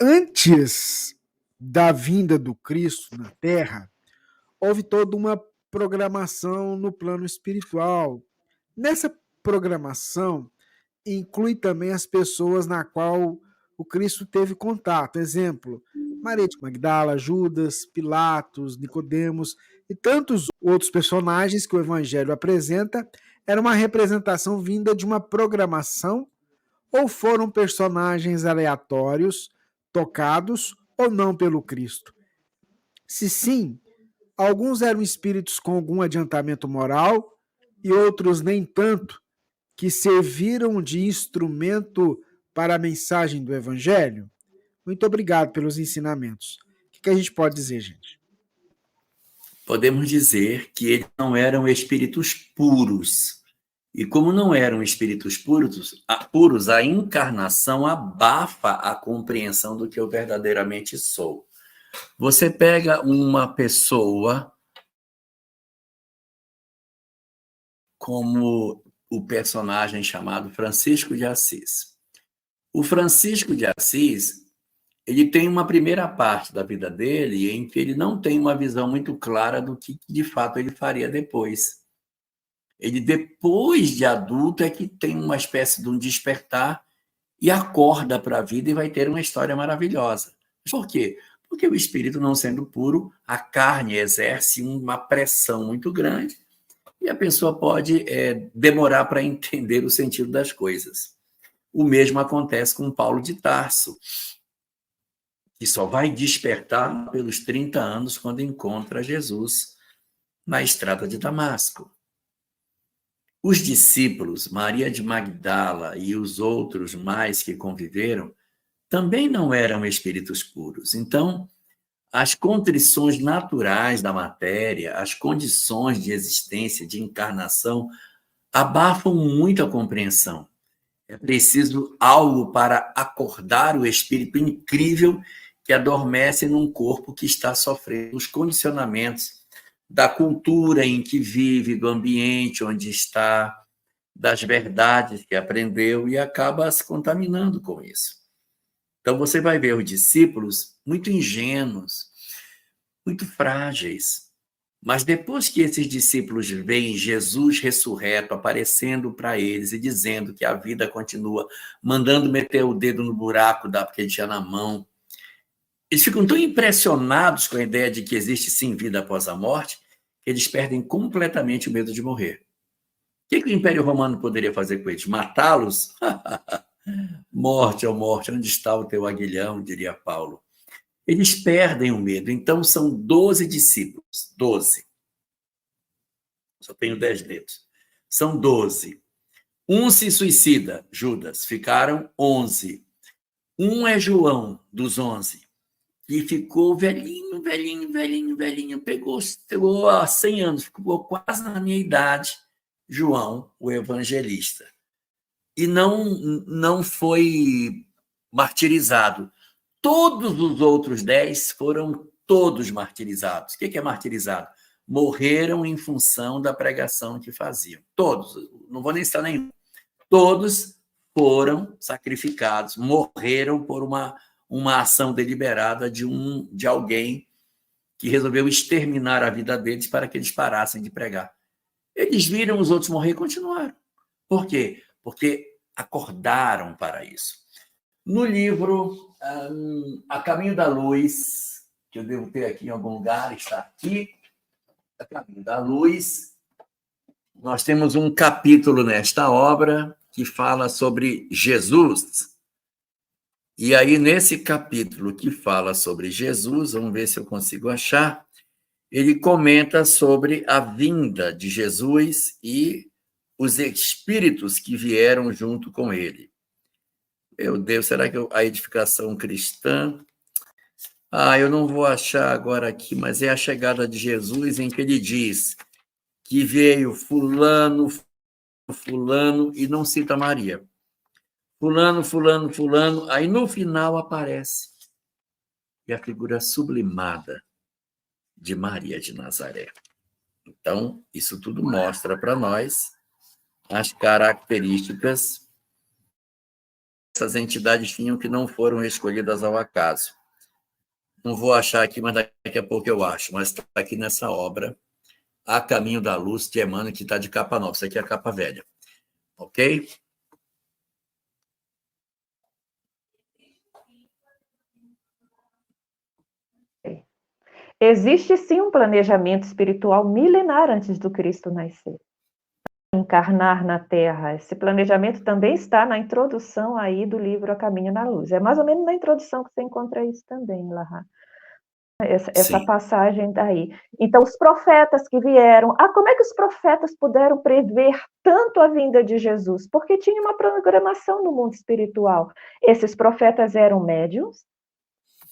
Antes da vinda do Cristo na Terra, houve toda uma programação no plano espiritual. Nessa programação, inclui também as pessoas na qual o Cristo teve contato. Exemplo, Maria de Magdala, Judas, Pilatos, Nicodemos e tantos outros personagens que o Evangelho apresenta, era uma representação vinda de uma programação ou foram personagens aleatórios, tocados ou não pelo Cristo? Se sim, alguns eram espíritos com algum adiantamento moral e outros nem tanto, que serviram de instrumento para a mensagem do Evangelho? Muito obrigado pelos ensinamentos. O que a gente pode dizer, gente? Podemos dizer que eles não eram espíritos puros. E como não eram espíritos puros, a encarnação abafa a compreensão do que eu verdadeiramente sou. Você pega uma pessoa como o personagem chamado Francisco de Assis. O Francisco de Assis, ele tem uma primeira parte da vida dele em que ele não tem uma visão muito clara do que de fato ele faria depois. Ele, depois de adulto, é que tem uma espécie de um despertar e acorda para a vida e vai ter uma história maravilhosa. Por quê? Porque o espírito, não sendo puro, a carne exerce uma pressão muito grande e a pessoa pode demorar para entender o sentido das coisas. O mesmo acontece com Paulo de Tarso, que só vai despertar pelos 30 anos quando encontra Jesus na estrada de Damasco. Os discípulos, Maria de Magdala e os outros mais que conviveram, também não eram espíritos puros. Então, as contrições naturais da matéria, as condições de existência, de encarnação, abafam muito a compreensão. É preciso algo para acordar o espírito incrível que adormece num corpo que está sofrendo os condicionamentos da cultura em que vive, do ambiente onde está, das verdades que aprendeu e acaba se contaminando com isso. Então você vai ver os discípulos muito ingênuos, muito frágeis. Mas depois que esses discípulos veem Jesus ressurreto aparecendo para eles e dizendo que a vida continua, mandando meter o dedo no buraco porque ele tinha na mão, eles ficam tão impressionados com a ideia de que existe sim vida após a morte, que eles perdem completamente o medo de morrer. O que o Império Romano poderia fazer com eles? Matá-los? Morte, ó morte, onde está o teu aguilhão, diria Paulo. Eles perdem o medo. Então, são 12 discípulos. 12. Só tenho 10 dedos. São 12. Um se suicida, Judas. Ficaram 11. Um é João, dos 11. E ficou velhinho, velhinho, velhinho, velhinho. Pegou há 100 anos. Ficou quase na minha idade. João, o evangelista. E não foi martirizado. Todos os outros 10 foram todos martirizados. O que é martirizado? Morreram em função da pregação que faziam. Todos, não vou nem citar nenhum. Todos foram sacrificados, morreram por uma ação deliberada de alguém que resolveu exterminar a vida deles para que eles parassem de pregar. Eles viram os outros morrer e continuaram. Por quê? Porque acordaram para isso. No livro A Caminho da Luz, que eu devo ter aqui em algum lugar, está aqui, A Caminho da Luz, nós temos um capítulo nesta obra que fala sobre Jesus. E aí, nesse capítulo que fala sobre Jesus, vamos ver se eu consigo achar, ele comenta sobre a vinda de Jesus e os espíritos que vieram junto com ele. Meu Deus, será que a edificação cristã... eu não vou achar agora aqui, mas é a chegada de Jesus em que ele diz que veio fulano, fulano, e não cita Maria. Fulano, fulano, fulano, aí no final aparece e a figura sublimada de Maria de Nazaré. Então, isso tudo mostra para nós as características essas entidades tinham que não foram escolhidas ao acaso. Não vou achar aqui, mas daqui a pouco eu acho. Mas está aqui nessa obra, A Caminho da Luz, de Emmanuel, que está de capa nova. Isso aqui é a capa velha. Ok? Existe sim um planejamento espiritual milenar antes do Cristo nascer. Encarnar na Terra. Esse planejamento também está na introdução aí do livro A Caminho da Luz. É mais ou menos na introdução que você encontra isso também, Lahá. Essa passagem daí. Então, os profetas que vieram... como é que os profetas puderam prever tanto a vinda de Jesus? Porque tinha uma programação no mundo espiritual. Esses profetas eram médiuns,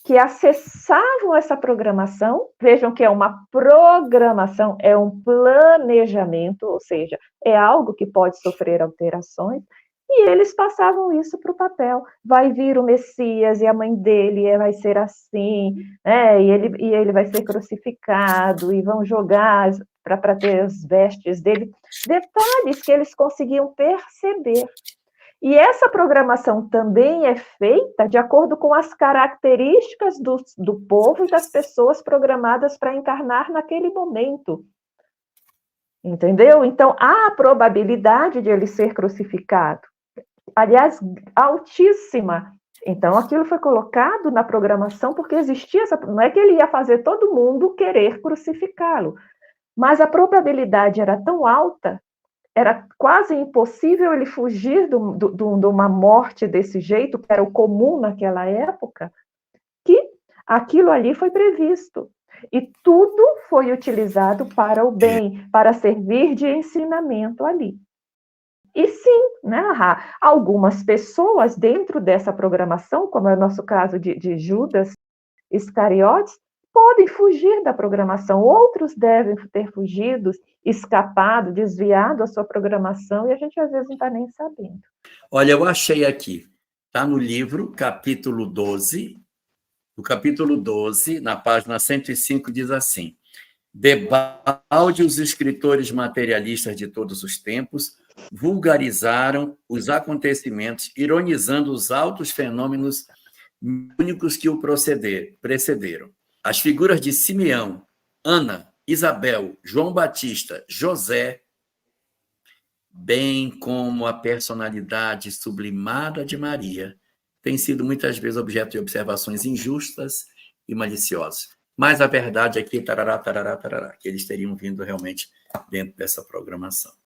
que acessavam essa programação. Vejam que é uma programação, é um planejamento, ou seja, é algo que pode sofrer alterações, e eles passavam isso para o papel. Vai vir o Messias, e a mãe dele vai ser assim, e ele vai ser crucificado, e vão jogar para ter as vestes dele. Detalhes que eles conseguiam perceber. E essa programação também é feita de acordo com as características do povo e das pessoas programadas para encarnar naquele momento. Entendeu? Então, há a probabilidade de ele ser crucificado. Aliás, altíssima. Então, aquilo foi colocado na programação porque existia essa... Não é que ele ia fazer todo mundo querer crucificá-lo, mas a probabilidade era tão alta, era quase impossível ele fugir de uma morte desse jeito, que era o comum naquela época, que aquilo ali foi previsto. E tudo foi utilizado para o bem, para servir de ensinamento ali. E sim, né, algumas pessoas dentro dessa programação, como é o nosso caso de Judas Iscariotes, podem fugir da programação, outros devem ter fugido, escapado, desviado a sua programação, e a gente às vezes não está nem sabendo. Olha, eu achei aqui, está no livro, capítulo 12, no capítulo 12, na página 105, diz assim: debalde os escritores materialistas de todos os tempos vulgarizaram os acontecimentos, ironizando os altos fenômenos únicos que o precederam. As figuras de Simeão, Ana, Isabel, João Batista, José, bem como a personalidade sublimada de Maria, têm sido muitas vezes objeto de observações injustas e maliciosas. Mas a verdade é que, tarará, tarará, tarará, que eles teriam vindo realmente dentro dessa programação.